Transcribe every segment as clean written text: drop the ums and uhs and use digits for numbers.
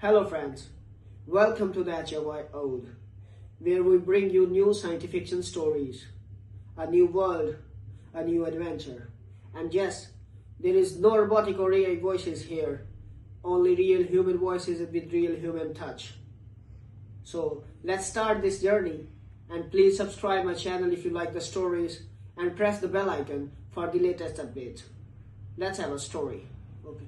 Hello friends, welcome to the HFY Ode, where we bring you new science fiction stories, a new world, a new adventure. And yes, there is no robotic or AI voices here, only real human voices with real human touch. So let's start this journey, and please subscribe my channel if you like the stories and press the bell icon for the latest updates. Let's have a story. Okay.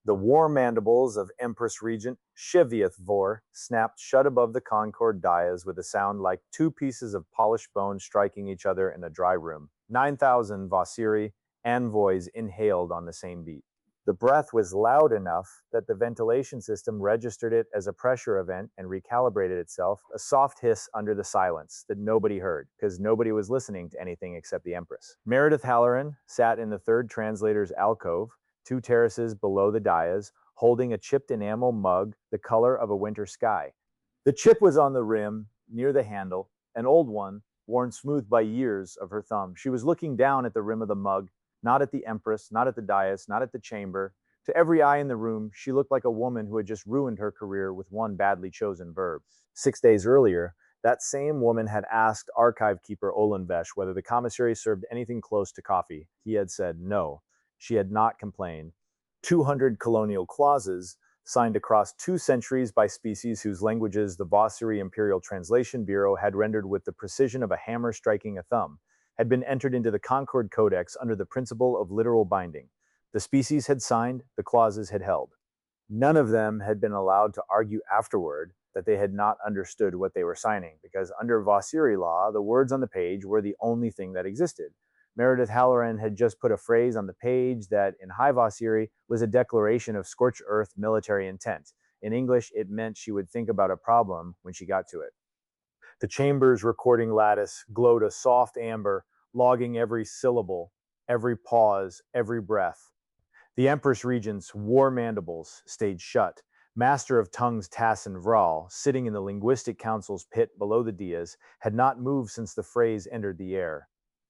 The war mandibles of Empress Regent Shivyathvor snapped shut above the Concord dais with a sound like two pieces of polished bone striking each other in a dry room. 9,000 Vasiri envoys inhaled on the same beat. The breath was loud enough that the ventilation system registered it as a pressure event and recalibrated itself, a soft hiss under the silence that nobody heard, because nobody was listening to anything except the Empress. Meredith Halloran sat in the third translator's alcove, 2 terraces below the dais, holding a chipped enamel mug the color of a winter sky. The chip was on the rim, near the handle, an old one, worn smooth by years of her thumb. She was looking down at the rim of the mug, not at the Empress, not at the dais, not at the chamber. To every eye in the room, she looked like a woman who had just ruined her career with one badly chosen verb. 6 days earlier, that same woman had asked archive keeper Olenvesh whether the commissary served anything close to coffee. He had said no. She had not complained. 200 colonial clauses, signed across 2 centuries by species whose languages the Vasiri Imperial Translation Bureau had rendered with the precision of a hammer striking a thumb, had been entered into the Concord Codex under the principle of literal binding. The species had signed, the clauses had held. None of them had been allowed to argue afterward that they had not understood what they were signing, because under Vasiri law, the words on the page were the only thing that existed. Meredith Halloran had just put a phrase on the page that, in High Vasiri, was a declaration of scorched earth military intent. In English, it meant she would think about a problem when she got to it. The chamber's recording lattice glowed a soft amber, logging every syllable, every pause, every breath. The Empress Regent's war mandibles stayed shut. Master of tongues Tassin Vral, sitting in the Linguistic Council's pit below the dais, had not moved since the phrase entered the air.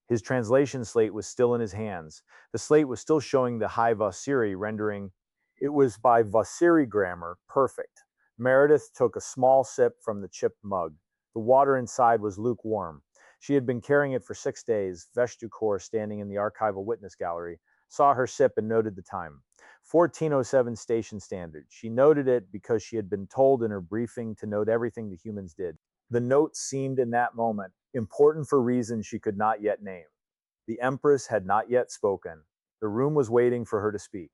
His translation slate was still in his hands. The slate was still showing the High Vasiri rendering. It was by Vasiri grammar perfect. Meredith took a small sip from the chipped mug. The water inside was lukewarm. She had been carrying it for 6 days. Veshtukor, standing in the archival witness gallery, saw her sip and noted the time. 1407 station standard. She noted it because she had been told in her briefing to note everything the humans did. The note seemed in that moment important for reasons she could not yet name. The Empress had not yet spoken. The room was waiting for her to speak.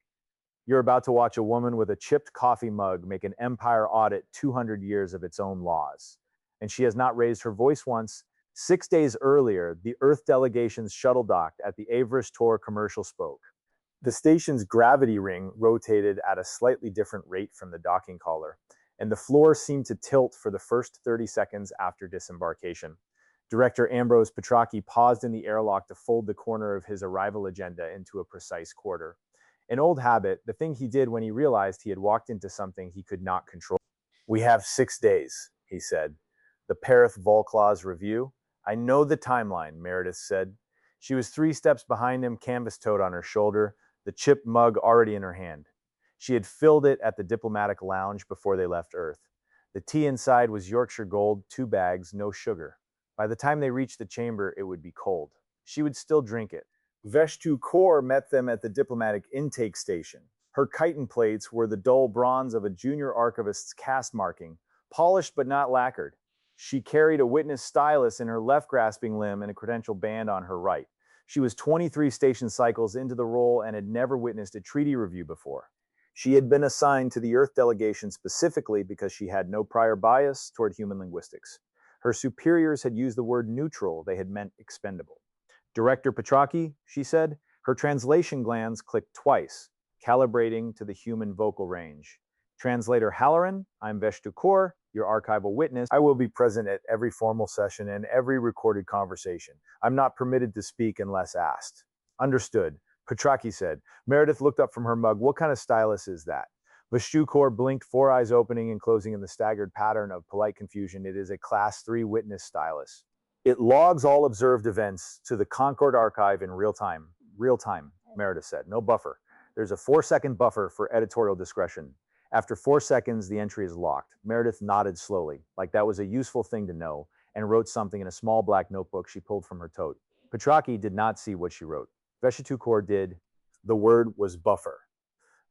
You're about to watch a woman with a chipped coffee mug make an empire audit 200 years of its own laws. And she has not raised her voice once. 6 days earlier, the Earth delegation's shuttle docked at the Avarice Tor commercial spoke. The station's gravity ring rotated at a slightly different rate from the docking collar, and the floor seemed to tilt for the first 30 seconds after disembarkation. Director Ambrose Petracchi paused in the airlock to fold the corner of his arrival agenda into a precise quarter. An old habit, the thing he did when he realized he had walked into something he could not control. We have 6 days, he said. The Perith Volclaws review. I know the timeline, Meredith said. She was 3 steps behind him, canvas tote on her shoulder, the chipped mug already in her hand. She had filled it at the diplomatic lounge before they left Earth. The tea inside was Yorkshire Gold, 2 bags, no sugar. By the time they reached the chamber, it would be cold. She would still drink it. Veshtukor met them at the diplomatic intake station. Her chitin plates were the dull bronze of a junior archivist's caste marking, polished but not lacquered. She carried a witness stylus in her left grasping limb and a credential band on her right. She was 23 station cycles into the role and had never witnessed a treaty review before. She had been assigned to the Earth delegation specifically because she had no prior bias toward human linguistics. Her superiors had used the word neutral, they had meant expendable. Director Petracchi, she said, her translation glands clicked twice, calibrating to the human vocal range. Translator Halloran, I'm Veshtukor, your archival witness. I will be present at every formal session and every recorded conversation. I'm not permitted to speak unless asked. Understood, Petracchi said. Meredith looked up from her mug. What kind of stylus is that? Veshtukor blinked, 4 eyes opening and closing in the staggered pattern of polite confusion. It is a Class 3 witness stylus. It logs all observed events to the Concord archive in real time. Real time, Meredith said. No buffer. There's a 4-second buffer for editorial discretion. After 4 seconds, the entry is locked. Meredith nodded slowly, like that was a useful thing to know, and wrote something in a small black notebook she pulled from her tote. Petraki did not see what she wrote. Veshtukor did. The word was buffer.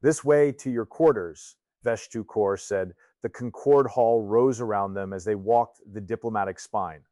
This way to your quarters, Veshtukor said. The Concord Hall rose around them as they walked the diplomatic spine.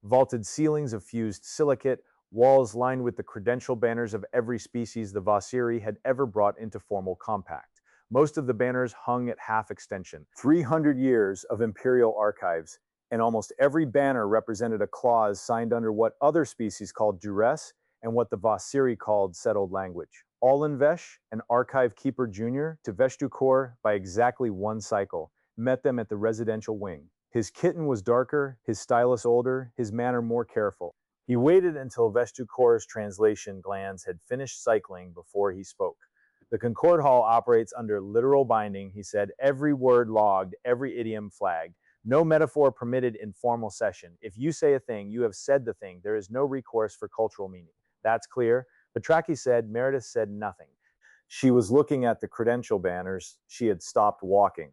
Vaulted ceilings of fused silicate, walls lined with the credential banners of every species the Vasiri had ever brought into formal compact. Most of the banners hung at half extension. 300 years of imperial archives, and almost every banner represented a clause signed under what other species called duress and what the Vasiri called settled language. All in Vesh, an archive keeper junior, to Veshtukor by exactly one cycle, met them at the residential wing. His kitten was darker, his stylus older, his manner more careful. He waited until Veshtukor's translation glands had finished cycling before he spoke. The Concord Hall operates under literal binding, he said, every word logged, every idiom flagged. No metaphor permitted in formal session. If you say a thing, you have said the thing. There is no recourse for cultural meaning. That's clear. Petraki said. Meredith said nothing. She was looking at the credential banners. She had stopped walking.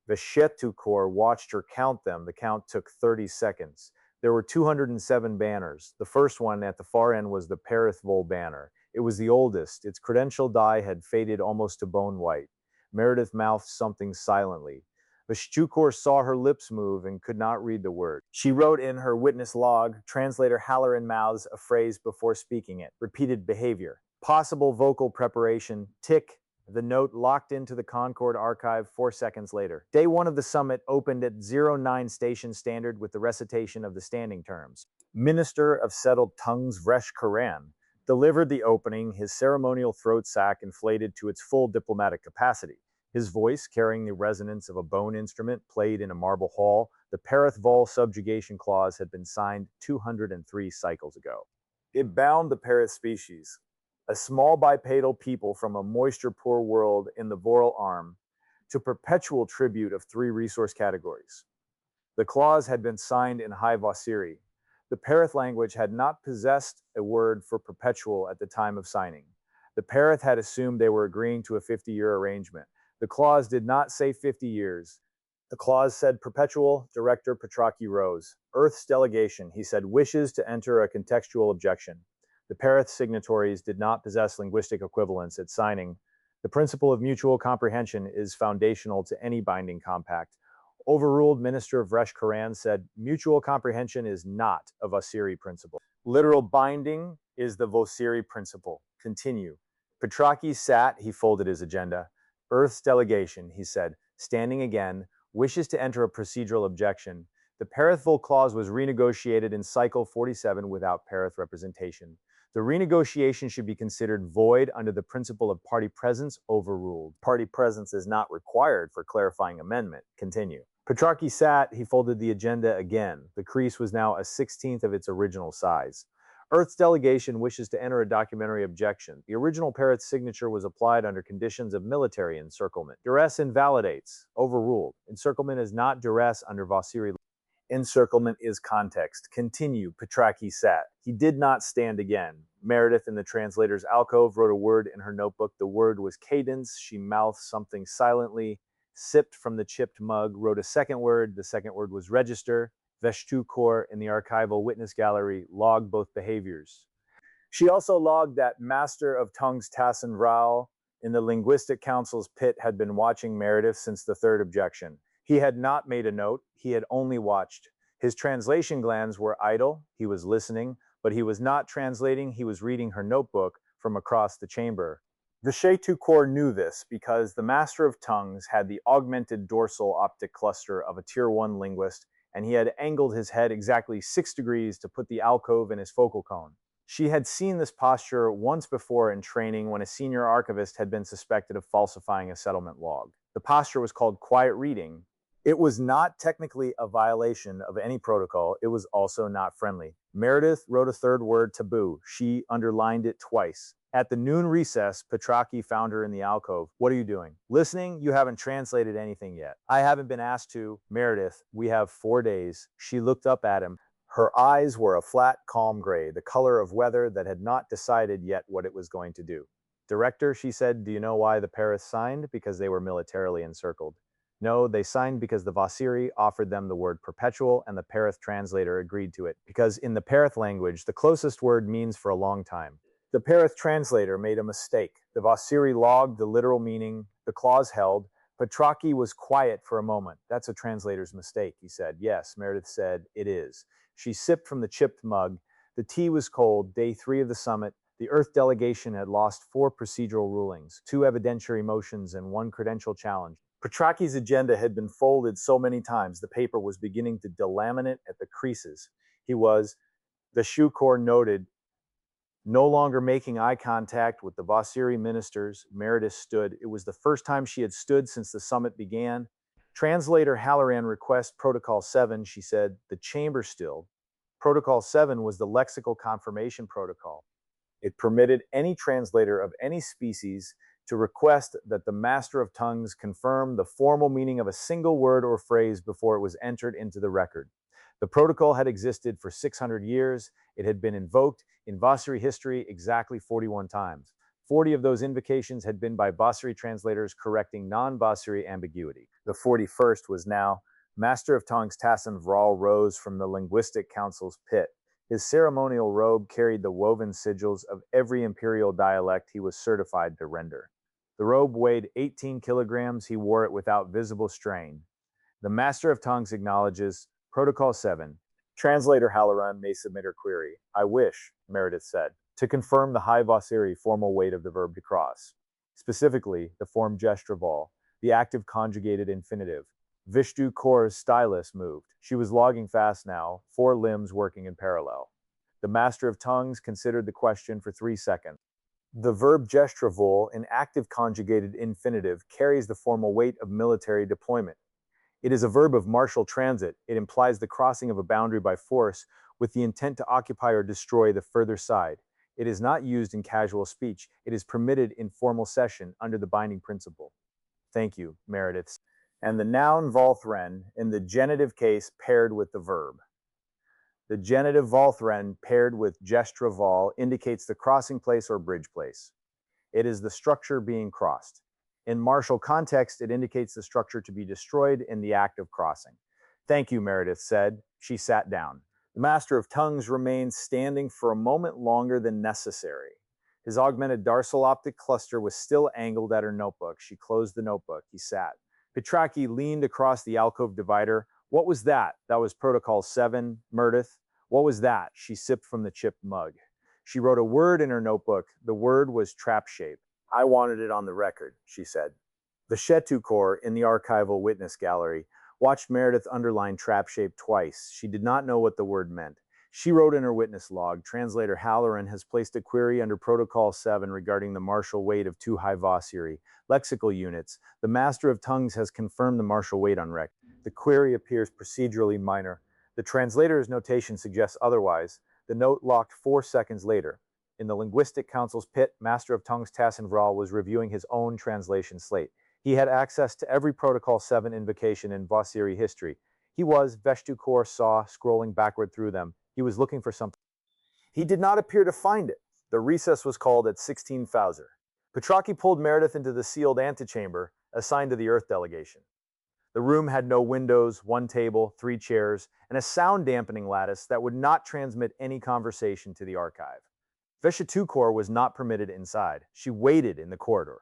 Veshetukor watched her count them. The count took 30 seconds. There were 207 banners. The first one at the far end was the Perithvol banner. It was the oldest. Its credential dye had faded almost to bone white. Meredith mouthed something silently. Veshtukor saw her lips move and could not read the word. She wrote in her witness log, translator Halloran mouths a phrase before speaking it. Repeated behavior. Possible vocal preparation. Tick. The note locked into the Concord archive 4 seconds later. Day 1 of the summit opened at 09 station standard with the recitation of the standing terms. Minister of Settled Tongues Vresh Karan delivered the opening, his ceremonial throat sac inflated to its full diplomatic capacity. His voice, carrying the resonance of a bone instrument, played in a marble hall. The Perithvol subjugation clause had been signed 203 cycles ago. It bound the Perith species, a small bipedal people from a moisture-poor world in the Voral Arm, to perpetual tribute of 3 resource categories. The clause had been signed in High Vasiri. The Perith language had not possessed a word for perpetual at the time of signing. The Perith had assumed they were agreeing to a 50-year arrangement. The clause did not say 50 years. The clause said perpetual. Director Petraki rose. Earth's delegation, he said, wishes to enter a contextual objection. The Perith signatories did not possess linguistic equivalents at signing. The principle of mutual comprehension is foundational to any binding compact. Overruled Minister Vresh Karan said, mutual comprehension is not a Vasiri principle. Literal binding is the Vasiri principle. Continue. Petraki sat, he folded his agenda. Earth's delegation, he said, standing again, wishes to enter a procedural objection. The Perithvol clause was renegotiated in cycle 47 without Perith representation. The renegotiation should be considered void under the principle of party presence. Overruled. Party presence is not required for clarifying amendment. Continue. Petraki sat, he folded the agenda again. The crease was now a 16th of its original size. Earth's delegation wishes to enter a documentary objection. The original Perith's signature was applied under conditions of military encirclement. Duress invalidates. Overruled. Encirclement is not duress under Vasiri. Encirclement is context. Continue. Petraki sat. He did not stand again. Meredith, in the translator's alcove, wrote a word in her notebook. The word was cadence. She mouthed something silently, sipped from the chipped mug, wrote a second word. The second word was register. Veshtukor, in the archival witness gallery, logged both behaviors. She also logged that Master of Tongues Tassin Rao in the Linguistic Council's pit had been watching Meredith since the third objection. He had not made a note, he had only watched. His translation glands were idle, he was listening, but he was not translating, he was reading her notebook from across the chamber. Veshtukor knew this because the Master of Tongues had the augmented dorsal optic cluster of a Tier 1 linguist, and he had angled his head exactly 6 degrees to put the alcove in his focal cone. She had seen this posture once before in training when a senior archivist had been suspected of falsifying a settlement log. The posture was called quiet reading. It was not technically a violation of any protocol. It was also not friendly. Meredith wrote a third word, taboo. She underlined it twice. At the noon recess, Petraki found her in the alcove. What are you doing? Listening? You haven't translated anything yet. I haven't been asked to. Meredith, we have 4 days. She looked up at him. Her eyes were a flat, calm gray, the color of weather that had not decided yet what it was going to do. Director, she said, do you know why the Perith signed? Because they were militarily encircled. No, they signed because the Vasiri offered them the word perpetual and the Perith translator agreed to it, because in the Perith language, the closest word means for a long time. The Perith translator made a mistake. The Vasiri logged the literal meaning, the clause held. Petraki was quiet for a moment. That's a translator's mistake, he said. Yes, Meredith said, it is. She sipped from the chipped mug. The tea was cold, day 3 of the summit. The Earth delegation had lost 4 procedural rulings, 2 evidentiary motions, and 1 credential challenge. Petraki's agenda had been folded so many times the paper was beginning to delaminate at the creases. He was, the Shukor noted, no longer making eye contact with the Vasiri ministers. Meredith stood. It was the first time she had stood since the summit began. Translator Halloran request Protocol 7, she said, the chamber still. Protocol 7 was the lexical confirmation protocol. It permitted any translator of any species to request that the master of tongues confirm the formal meaning of a single word or phrase before it was entered into the record. The protocol had existed for 600 years. It had been invoked in Vasiri history exactly 41 times. 40 of those invocations had been by Vasiri translators correcting non-Vasiri ambiguity. The 41st was now. Master of Tongues Tassin Vral rose from the Linguistic Council's pit. His ceremonial robe carried the woven sigils of every imperial dialect he was certified to render. The robe weighed 18 kilograms. He wore it without visible strain. The Master of Tongues acknowledges Protocol 7. Translator Halloran may submit her query. I wish, Meredith said, to confirm the high Vasiri formal weight of the verb to cross. Specifically, the form gestraval, the active conjugated infinitive. Vishtu Kaur's stylus moved. She was logging fast now, 4 limbs working in parallel. The Master of Tongues considered the question for 3 seconds. The verb gestravol, in active conjugated infinitive, carries the formal weight of military deployment. It is a verb of martial transit. It implies the crossing of a boundary by force with the intent to occupy or destroy the further side. It is not used in casual speech. It is permitted in formal session under the binding principle. Thank you, Meredith. And the noun Volthren in the genitive case paired with the verb. The genitive Volthren paired with gestraval indicates the crossing place or bridge place. It is the structure being crossed. In martial context, it indicates the structure to be destroyed in the act of crossing. Thank you, Meredith said. She sat down. The Master of Tongues remained standing for a moment longer than necessary. His augmented dorsal optic cluster was still angled at her notebook. She closed the notebook. He sat. Petraki leaned across the alcove divider. What was that? That was Protocol 7, Meredith. What was that? She sipped from the chipped mug. She wrote a word in her notebook. The word was trap shape. I wanted it on the record, she said. The Shetu Corps in the archival witness gallery watched Meredith underline trap shape twice. She did not know what the word meant. She wrote in her witness log, Translator Halloran has placed a query under Protocol 7 regarding the martial weight of 2 high Vasiri lexical units. The Master of Tongues has confirmed the martial weight on record. The query appears procedurally minor. The translator's notation suggests otherwise. The note locked 4 seconds later. In the Linguistic Council's pit, Master of Tongues Tassin Vral was reviewing his own translation slate. He had access to every Protocol 7 invocation in Vasiri history. He was, Veshtu Kaur saw, scrolling backward through them. He was looking for something. He did not appear to find it. The recess was called at 16 Fauser. Petraki pulled Meredith into the sealed antechamber assigned to the Earth delegation. The room had no windows, 1 table, 3 chairs, and a sound dampening lattice that would not transmit any conversation to the archive. Veshatukor was not permitted inside. She waited in the corridor.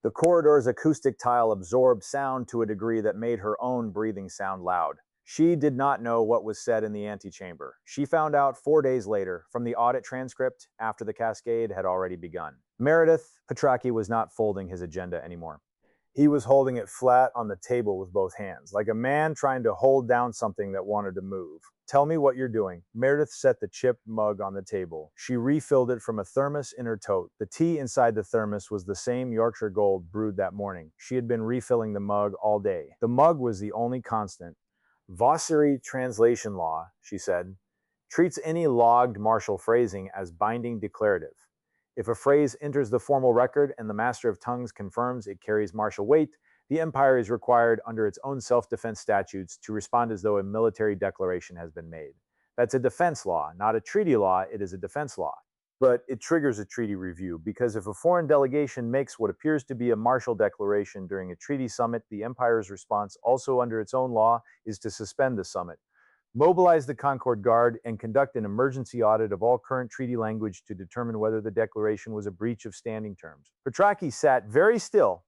The corridor's acoustic tile absorbed sound to a degree that made her own breathing sound loud. She did not know what was said in the antechamber. She found out 4 days later from the audit transcript after the cascade had already begun. Meredith Petraki was not folding his agenda anymore. He was holding it flat on the table with both hands, like a man trying to hold down something that wanted to move. Tell me what you're doing. Meredith set the chipped mug on the table. She refilled it from a thermos in her tote. The tea inside the thermos was the same Yorkshire Gold brewed that morning. She had been refilling the mug all day. The mug was the only constant. Vasiri translation law, she said, treats any logged martial phrasing as binding declarative. If a phrase enters the formal record and the Master of Tongues confirms it carries martial weight, the Empire is required under its own self-defense statutes to respond as though a military declaration has been made. That's a defense law, not a treaty law, it is a defense law. But it triggers a treaty review because if a foreign delegation makes what appears to be a martial declaration during a treaty summit, the empire's response, also under its own law, is to suspend the summit, mobilize the Concord Guard, and conduct an emergency audit of all current treaty language to determine whether the declaration was a breach of standing terms. Petrarch sat very still.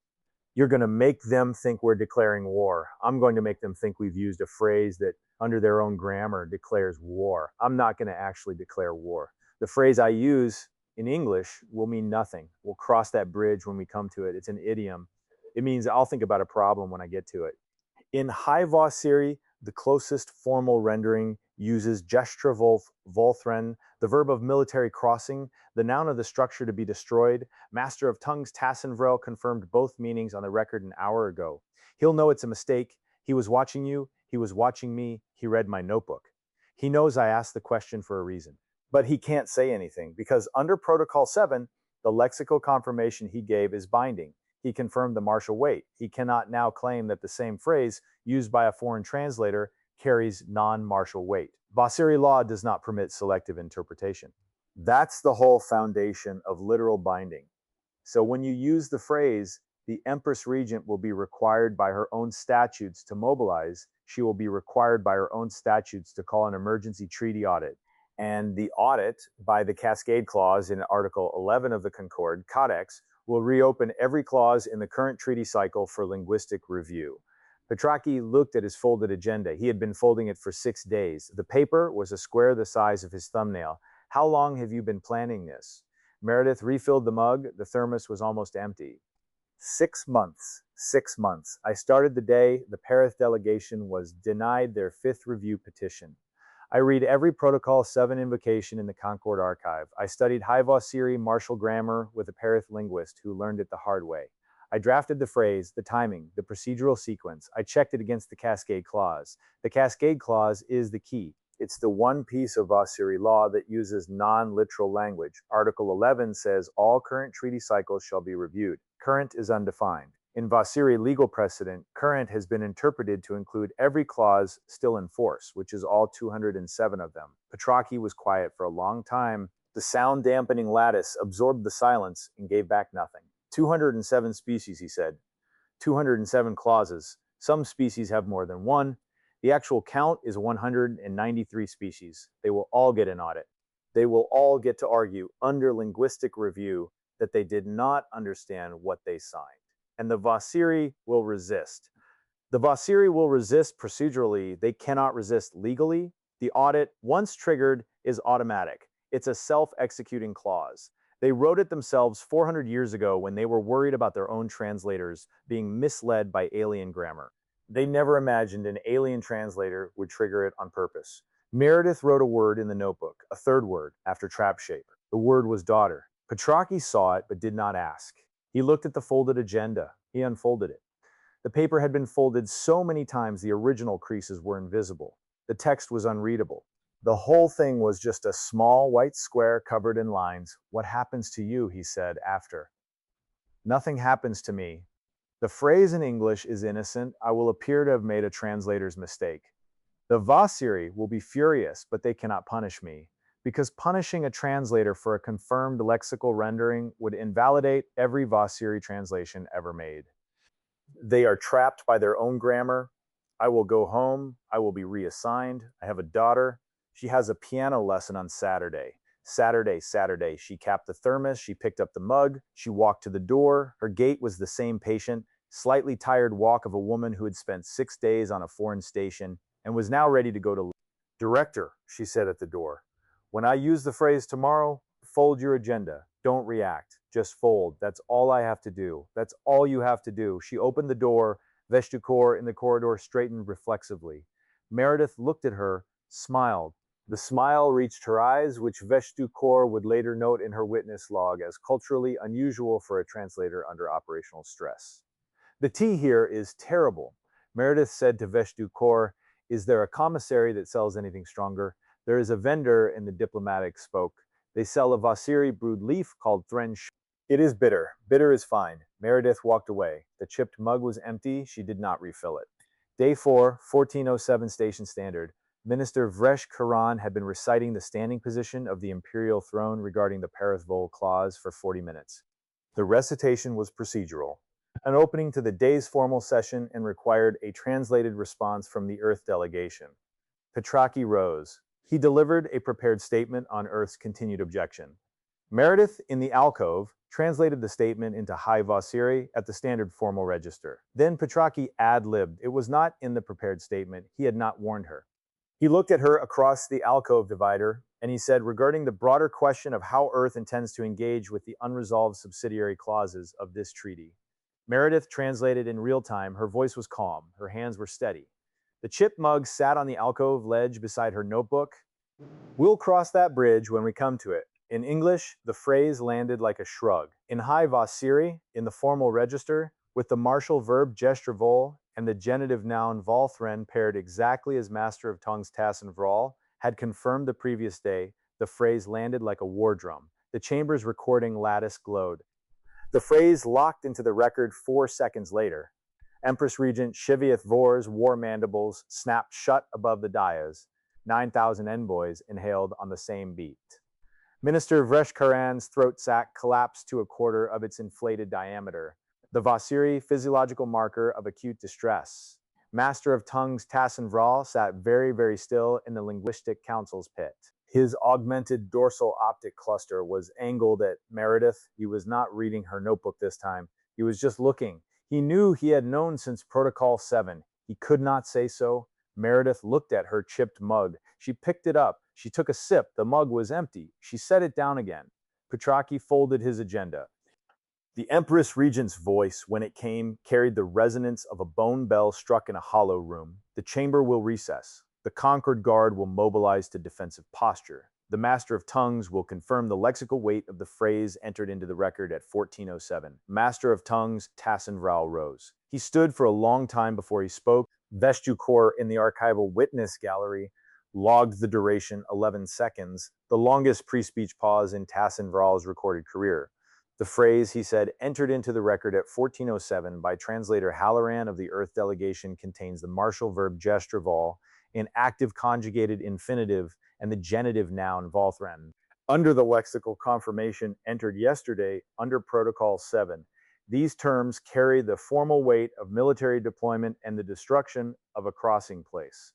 You're going to make them think we're declaring war. I'm going to make them think we've used a phrase that, under their own grammar, declares war. I'm not going to actually declare war. The phrase I use in English will mean nothing. We'll cross that bridge when we come to it. It's an idiom. It means I'll think about a problem when I get to it. In HFY Stories, the closest formal rendering uses gestra volthren, the verb of military crossing, the noun of the structure to be destroyed. Master of tongues Tassenvrel confirmed both meanings on the record an hour ago. He'll know it's a mistake. He was watching you. He was watching me. He read my notebook. He knows I asked the question for a reason. But he can't say anything because under Protocol 7, the lexical confirmation he gave is binding. He confirmed the martial weight. He cannot now claim that the same phrase used by a foreign translator carries non-martial weight. Vasiri law does not permit selective interpretation. That's the whole foundation of literal binding. So when you use the phrase, the Empress Regent will be required by her own statutes to mobilize, she will be required by her own statutes to call an emergency treaty audit. And the audit, by the Cascade Clause in Article 11 of the Concord Codex, will reopen every clause in the current treaty cycle for linguistic review. Petrarch looked at his folded agenda. He had been folding it for 6 days. The paper was a square the size of his thumbnail. How long have you been planning this? Meredith refilled the mug. The thermos was almost empty. 6 months. 6 months. I started the day the Paris delegation was denied their 5th review petition. I read every Protocol 7 invocation in the Concord archive. I studied HFY Stories martial grammar with a Paris linguist who learned it the hard way. I drafted the phrase, the timing, the procedural sequence. I checked it against the Cascade Clause. The Cascade Clause is the key. It's the one piece of Vasiri law that uses non-literal language. Article 11 says all current treaty cycles shall be reviewed. Current is undefined. In Vasiri legal precedent, current has been interpreted to include every clause still in force, which is all 207 of them. Petrarch was quiet for a long time. The sound-dampening lattice absorbed the silence and gave back nothing. 207 species, he said. 207 clauses. Some species have more than one. The actual count is 193 species. They will all get an audit. They will all get to argue under linguistic review that they did not understand what they signed. And the Vasiri will resist. The Vasiri will resist procedurally. They cannot resist legally. The audit, once triggered, is automatic. It's a self-executing clause. They wrote it themselves 400 years ago when they were worried about their own translators being misled by alien grammar. They never imagined an alien translator would trigger it on purpose. Meredith wrote a word in the notebook, a third word, after trap shape. The word was daughter. Petrarch saw it but did not ask. He looked at the folded agenda. He unfolded it. The paper had been folded so many times the original creases were invisible. The text was unreadable. The whole thing was just a small white square covered in lines. What happens to you, he said after. Nothing happens to me. The phrase in English is innocent. I will appear to have made a translator's mistake. The Vasiri will be furious, but they cannot punish me, because punishing a translator for a confirmed lexical rendering would invalidate every Vasiri translation ever made. They are trapped by their own grammar. I will go home. I will be reassigned. I have a daughter. She has a piano lesson on Saturday. Saturday. She capped the thermos. She picked up the mug. She walked to the door. Her gait was the same patient, slightly tired walk of a woman who had spent 6 days on a foreign station and was now ready to go to. Director, she said at the door, when I use the phrase tomorrow, fold your agenda. Don't react. Just fold. That's all I have to do. That's all you have to do. She opened the door. Veshtukor in the corridor straightened reflexively. Meredith looked at her, smiled. The smile reached her eyes, which Veshtukor would later note in her witness log as culturally unusual for a translator under operational stress. The tea here is terrible. Meredith said to Veshtukor, is there a commissary that sells anything stronger? There is a vendor, and the diplomatic spoke. They sell a Vasiri brewed leaf called Thrench. It is bitter. Bitter is fine. Meredith walked away. The chipped mug was empty. She did not refill it. Day 4, 1407 Station Standard. Minister Vresh Karan had been reciting the standing position of the imperial throne regarding the Parathvol clause for 40 minutes. The recitation was procedural, an opening to the day's formal session, and required a translated response from the Earth delegation. Petraki rose. He delivered a prepared statement on Earth's continued objection. Meredith, in the alcove, translated the statement into High Vasiri at the standard formal register. Then Petraki ad-libbed. It was not in the prepared statement. He had not warned her. He looked at her across the alcove divider, and he said, regarding the broader question of how Earth intends to engage with the unresolved subsidiary clauses of this treaty. Meredith translated in real time. Her voice was calm. Her hands were steady. The chipped mug sat on the alcove ledge beside her notebook. We'll cross that bridge when we come to it. In English, the phrase landed like a shrug. In High Vasiri, in the formal register, with the martial verb gesture vol and the genitive noun volthren paired exactly as Master of Tongues Tassin Vral had confirmed the previous day, the phrase landed like a war drum. The chamber's recording lattice glowed. The phrase locked into the record 4 seconds later. Empress Regent Shiviath Vor's war mandibles snapped shut above the dais. 9,000 envoys inhaled on the same beat. Minister Vreshkaran's throat sac collapsed to a quarter of its inflated diameter, the Vasiri physiological marker of acute distress. Master of Tongues Tassin Vral sat very, very still in the linguistic council's pit. His augmented dorsal optic cluster was angled at Meredith. He was not reading her notebook this time. He was just looking. He knew he had known since Protocol 7. He could not say so. Meredith looked at her chipped mug. She picked it up. She took a sip. The mug was empty. She set it down again. Petraki folded his agenda. The Empress Regent's voice, when it came, carried the resonance of a bone bell struck in a hollow room. The chamber will recess. The Concord Guard will mobilize to defensive posture. The Master of Tongues will confirm the lexical weight of the phrase entered into the record at 1407. Master of Tongues Tassin Vral rose. He stood for a long time before he spoke. Vestukor in the archival witness gallery logged the duration 11 seconds, the longest pre-speech pause in Tassin Vral's recorded career. The phrase, he said, entered into the record at 1407 by translator Halloran of the Earth delegation contains the martial verb gestrevol in active conjugated infinitive and the genitive noun volthren. Under the lexical confirmation entered yesterday under Protocol 7, these terms carry the formal weight of military deployment and the destruction of a crossing place.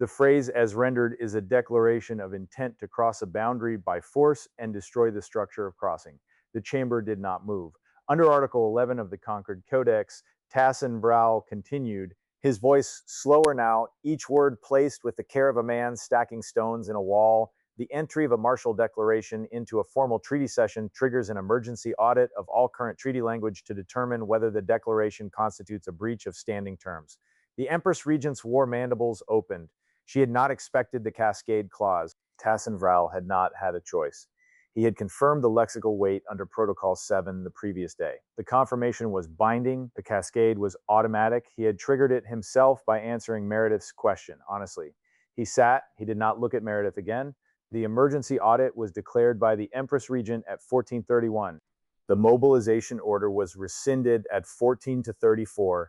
The phrase as rendered is a declaration of intent to cross a boundary by force and destroy the structure of crossing. The chamber did not move. Under Article 11 of the Concord Codex, Tassin Vral continued, his voice slower now, each word placed with the care of a man stacking stones in a wall. The entry of a martial declaration into a formal treaty session triggers an emergency audit of all current treaty language to determine whether the declaration constitutes a breach of standing terms. The Empress Regent's war mandibles opened. She had not expected the cascade clause. Tassin Vral had not had a choice. He had confirmed the lexical weight under Protocol 7 the previous day. The confirmation was binding. The cascade was automatic. He had triggered it himself by answering Meredith's question, honestly. He sat. He did not look at Meredith again. The emergency audit was declared by the Empress Regent at 1431. The mobilization order was rescinded at 14-34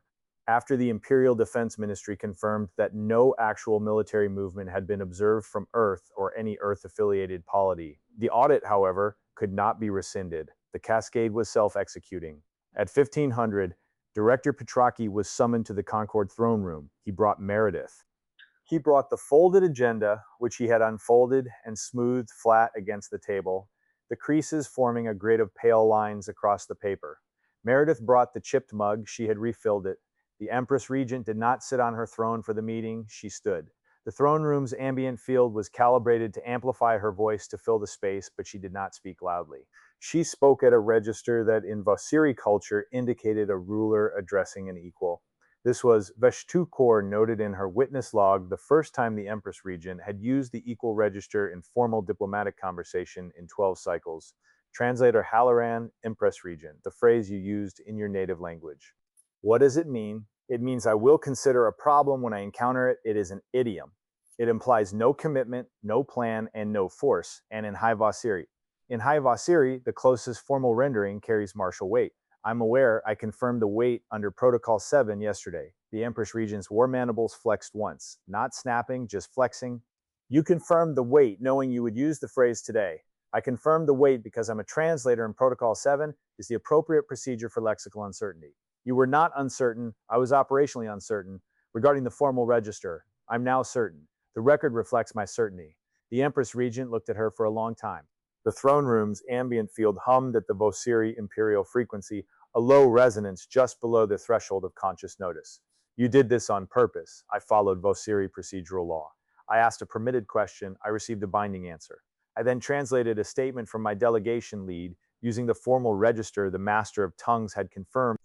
after the Imperial Defense Ministry confirmed that no actual military movement had been observed from Earth or any Earth-affiliated polity. The audit, however, could not be rescinded. The cascade was self-executing. At 1500, Director Petraki was summoned to the Concord throne room. He brought Meredith. He brought the folded agenda, which he had unfolded and smoothed flat against the table, the creases forming a grid of pale lines across the paper. Meredith brought the chipped mug. She had refilled it. The Empress Regent did not sit on her throne for the meeting. She stood. The throne room's ambient field was calibrated to amplify her voice to fill the space, but she did not speak loudly. She spoke at a register that in Vasiri culture indicated a ruler addressing an equal. This was Vestukor noted in her witness log the first time the Empress Regent had used the equal register in formal diplomatic conversation in 12 cycles. Translator Halloran, Empress Regent, the phrase you used in your native language. What does it mean? It means I will consider a problem when I encounter it. It is an idiom. It implies no commitment, no plan, and no force, and in High Vasiri. In High Vasiri, the closest formal rendering carries martial weight. I'm aware I confirmed the weight under Protocol 7 yesterday. The Empress Regent's war mandibles flexed once, not snapping, just flexing. You confirmed the weight knowing you would use the phrase today. I confirmed the weight because I'm a translator and Protocol 7 is the appropriate procedure for lexical uncertainty. You were not uncertain, I was operationally uncertain. Regarding the formal register, I'm now certain. The record reflects my certainty. The Empress Regent looked at her for a long time. The throne room's ambient field hummed at the Vociri imperial frequency, a low resonance just below the threshold of conscious notice. You did this on purpose. I followed Vociri procedural law. I asked a permitted question. I received a binding answer. I then translated a statement from my delegation lead using the formal register the Master of Tongues had confirmed.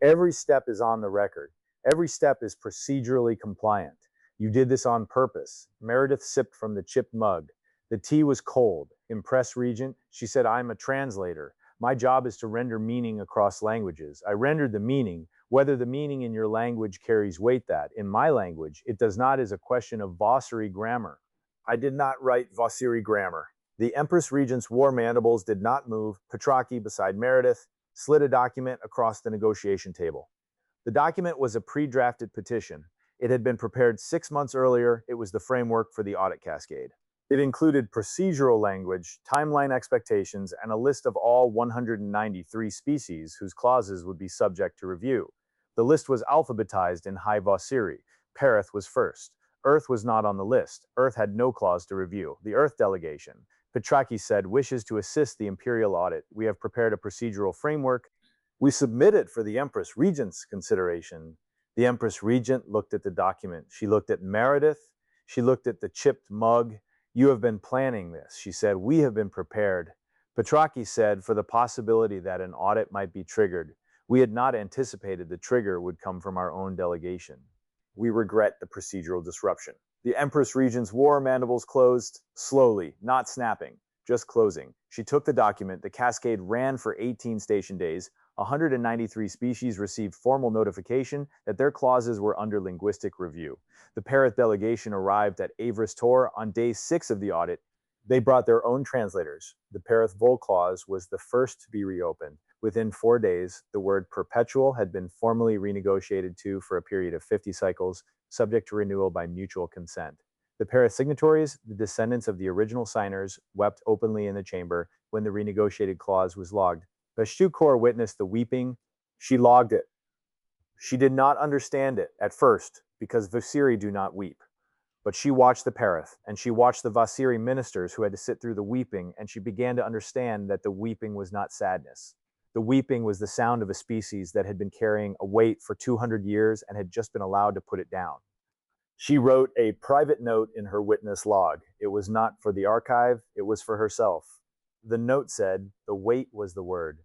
Every step is on the record. Every step is procedurally compliant. You did this on purpose. Meredith sipped from the chipped mug. The tea was cold. Impressed Regent, she said, I'm a translator. My job is to render meaning across languages. I rendered the meaning. Whether the meaning in your language carries weight that, in my language, it does not is a question of Vociri grammar. I did not write Vociri grammar. The Empress Regent's war mandibles did not move. Petrarchy, beside Meredith, slid a document across the negotiation table. The document was a pre-drafted petition. It had been prepared 6 months earlier. It was the framework for the audit cascade. It included procedural language, timeline expectations, and a list of all 193 species whose clauses would be subject to review. The list was alphabetized in High Vociri. Perith was first. Earth was not on the list. Earth had no clause to review. The Earth delegation, Petrarchy said, wishes to assist the imperial audit. We have prepared a procedural framework. We submit it for the Empress Regent's consideration. The Empress Regent looked at the document. She looked at Meredith. She looked at the chipped mug. You have been planning this, she said. We have been prepared. Petrarchy said, for the possibility that an audit might be triggered. We had not anticipated the trigger would come from our own delegation. We regret the procedural disruption. The Empress Regent's war mandibles closed, slowly, not snapping, just closing. She took the document. The cascade ran for 18 station days. 193 species received formal notification that their clauses were under linguistic review. The Perith delegation arrived at Avris Tor on day 6 of the audit. They brought their own translators. The Perith Vol clause was the first to be reopened. Within 4 days, the word perpetual had been formally renegotiated to for a period of 50 cycles, subject to renewal by mutual consent. The Perith signatories, the descendants of the original signers, wept openly in the chamber when the renegotiated clause was logged. Beshtukor witnessed the weeping. She logged it. She did not understand it at first, because Vociri do not weep. But she watched the Perith, and she watched the Vociri ministers who had to sit through the weeping, and she began to understand that the weeping was not sadness. The weeping was the sound of a species that had been carrying a weight for 200 years and had just been allowed to put it down. She wrote a private note in her witness log. It was not for the archive, it was for herself. The note said, the weight was the word.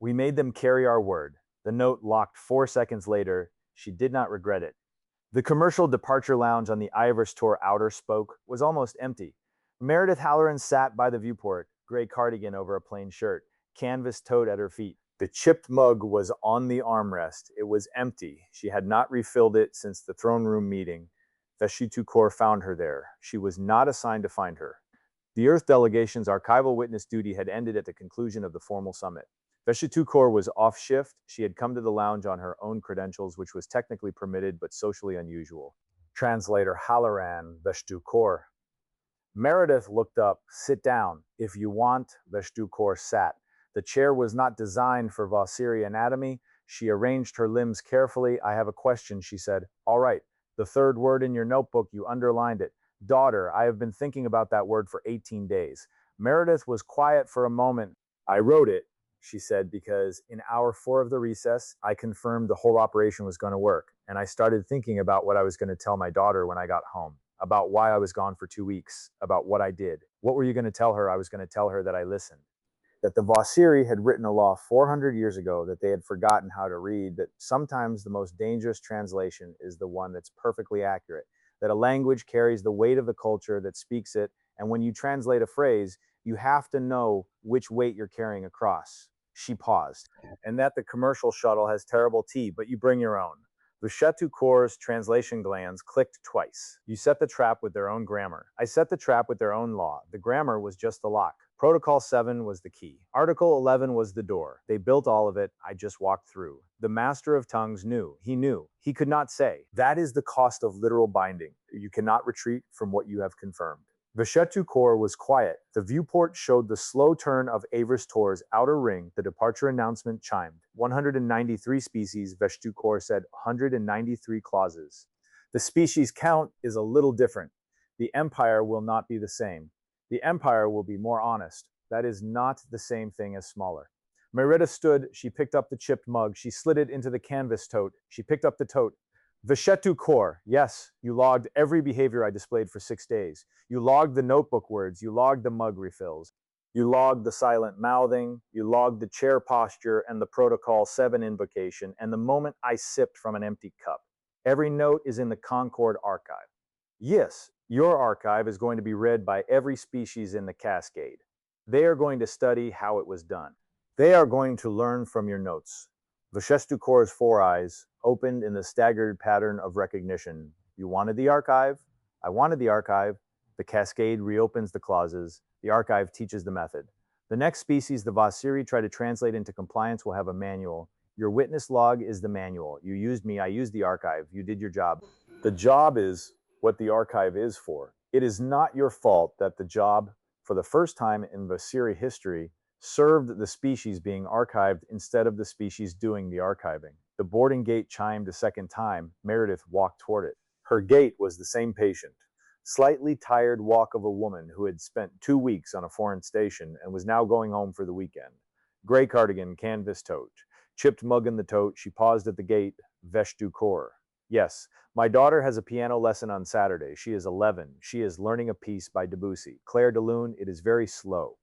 We made them carry our word. The note locked 4 seconds later. She did not regret it. The commercial departure lounge on the Ivers Tor outer spoke was almost empty. Meredith Halloran sat by the viewport, gray cardigan over a plain shirt, canvas tote at her feet. The chipped mug was on the armrest. It was empty. She had not refilled it since the throne room meeting. Veshitukor found her there. She was not assigned to find her. The Earth delegation's archival witness duty had ended at the conclusion of the formal summit. Veshitukor was off shift. She had come to the lounge on her own credentials, which was technically permitted but socially unusual. Translator Halloran Veshitukor. Meredith looked up. Sit down. If you want, Veshitukor sat. The chair was not designed for Vociri anatomy. She arranged her limbs carefully. I have a question, she said. All right. The third word in your notebook, you underlined it. Daughter, I have been thinking about that word for 18 days. Meredith was quiet for a moment. I wrote it, she said, because in hour 4 of the recess, I confirmed the whole operation was going to work. And I started thinking about what I was going to tell my daughter when I got home, about why I was gone for 2 weeks, about what I did. What were you going to tell her? I was going to tell her that I listened. That the Vociri had written a law 400 years ago that they had forgotten how to read, that sometimes the most dangerous translation is the one that's perfectly accurate, that a language carries the weight of the culture that speaks it, and when you translate a phrase, you have to know which weight you're carrying across. She paused. And that the commercial shuttle has terrible tea, but you bring your own. Veshetukor's translation glands clicked twice. You set the trap with their own grammar. I set the trap with their own law. The grammar was just the lock. Protocol 7 was the key. Article 11 was the door. They built all of it. I just walked through. The master of tongues knew. He knew. He could not say. That is the cost of literal binding. You cannot retreat from what you have confirmed. Veshetu Kor was quiet. The viewport showed the slow turn of Avris Tor's outer ring. The departure announcement chimed. 193 species, Veshetu Kor said, 193 clauses. The species count is a little different. The empire will not be the same. The empire will be more honest. That is not the same thing as smaller. Merida stood. She picked up the chipped mug. She slid it into the canvas tote. She picked up the tote. Veshetu Kor, yes, you logged every behavior I displayed for 6 days. You logged the notebook words. You logged the mug refills. You logged the silent mouthing. You logged the chair posture and the Protocol 7 invocation and the moment I sipped from an empty cup. Every note is in the Concord archive. Yes, your archive is going to be read by every species in the Cascade. They are going to study how it was done. They are going to learn from your notes. Veshetu Kor's 4 eyes opened in the staggered pattern of recognition. You wanted the archive? I wanted the archive. The Cascade reopens the clauses. The archive teaches the method. The next species the Vasiri try to translate into compliance will have a manual. Your witness log is the manual. You used me, I used the archive. You did your job. The job is what the archive is for. It is not your fault that the job, for the first time in Vasiri history, served the species being archived instead of the species doing the archiving. The boarding gate chimed a second time. Meredith walked toward it. Her gait was the same patient, slightly tired walk of a woman who had spent 2 weeks on a foreign station and was now going home for the weekend. Gray cardigan, canvas tote, chipped mug in the tote. She paused at the gate. Veshetu Kor. Yes, my daughter has a piano lesson on Saturday. She is 11. She is learning a piece by Debussy. Claire de Lune, it is very slow.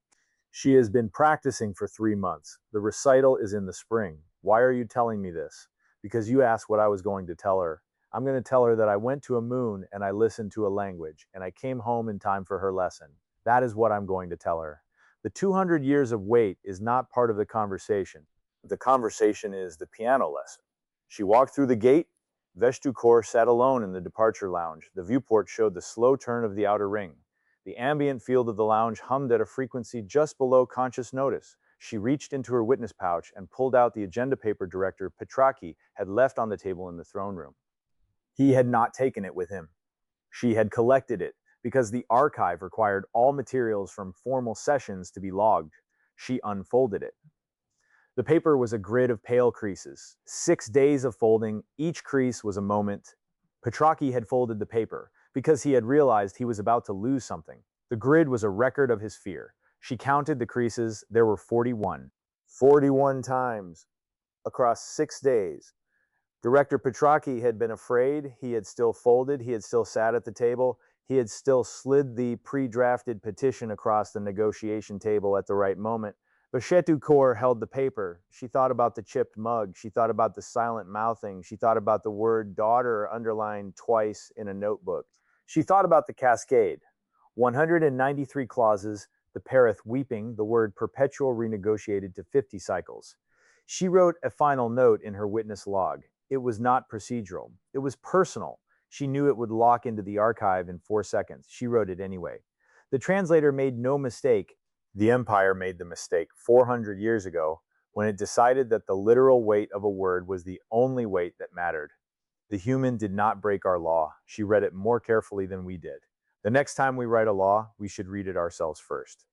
She has been practicing for 3 months. The recital is in the spring. Why are you telling me this? Because you asked what I was going to tell her. I'm going to tell her that I went to a moon and I listened to a language, and I came home in time for her lesson. That is what I'm going to tell her. The 200 years of wait is not part of the conversation. The conversation is the piano lesson. She walked through the gate. Veshetu Kor sat alone in the departure lounge. The viewport showed the slow turn of the outer ring. The ambient field of the lounge hummed at a frequency just below conscious notice. She reached into her witness pouch and pulled out the agenda paper Director Petraki had left on the table in the throne room. He had not taken it with him. She had collected it because the archive required all materials from formal sessions to be logged. She unfolded it. The paper was a grid of pale creases. 6 days of folding, each crease was a moment. Petraki had folded the paper because he had realized he was about to lose something. The grid was a record of his fear. She counted the creases. There were 41. 41 times across 6 days. Director Petraki had been afraid. He had still folded. He had still sat at the table. He had still slid the pre-drafted petition across the negotiation table at the right moment. Veshetu Kor held the paper. She thought about the chipped mug. She thought about the silent mouthing. She thought about the word daughter underlined twice in a notebook. She thought about the cascade. 193 clauses, the Perith weeping, the word perpetual renegotiated to 50 cycles. She wrote a final note in her witness log. It was not procedural. It was personal. She knew it would lock into the archive in 4 seconds. She wrote it anyway. The translator made no mistake. The Empire made the mistake 400 years ago when it decided that the literal weight of a word was the only weight that mattered. The human did not break our law. She read it more carefully than we did. The next time we write a law, we should read it ourselves first.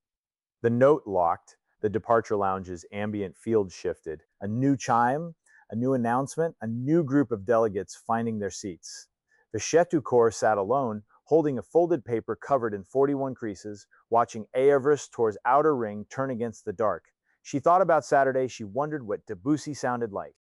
The note locked. The departure lounge's ambient field shifted. A new chime, a new announcement, a new group of delegates finding their seats. Veshetu Kor sat alone, holding a folded paper covered in 41 creases, watching Eavris Tor's outer ring turn against the dark. She thought about Saturday. She wondered what Debussy sounded like.